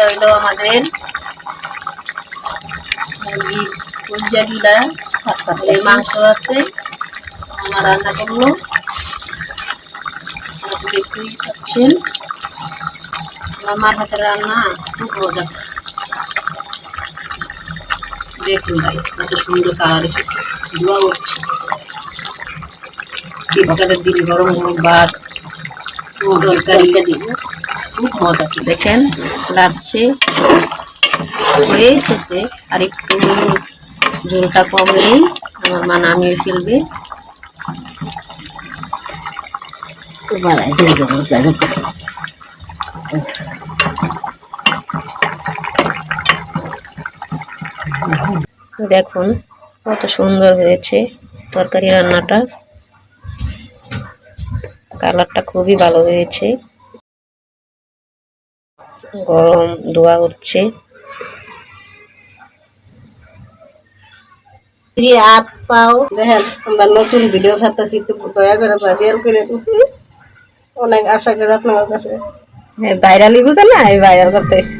এটা হলো আমাদের মুরগির কলিজা এই মাংস আছে আমার রান্না করলো দেখতেই পাচ্ছেন আমার মার হাতের রান্না খুব মজা দেখুন গাইস কত সুন্দর কালার এসেছে ধোয়া উঠছে শীতকালের দিনে গরম গরম ভাত তরকারি খুব মজা দেখেন লাগছে হয়ে শেষে আর একটু ঝোলটা কমলেই আমার মা নামিয়ে ফেলবে দেখুন কত সুন্দর হয়েছে তরকারি রান্নাটা কালারটা খুবই ভালো হয়েছে গরম ধোয়া উঠছে হাত পাও দেখেন আমরা নতুন ভিডিও ছাড়তেছি দয়া করে ভাইরাল করে অনেক আশা করি আপনার কাছে ভাইরালি বুঝেন না ভাইরাল করতেছি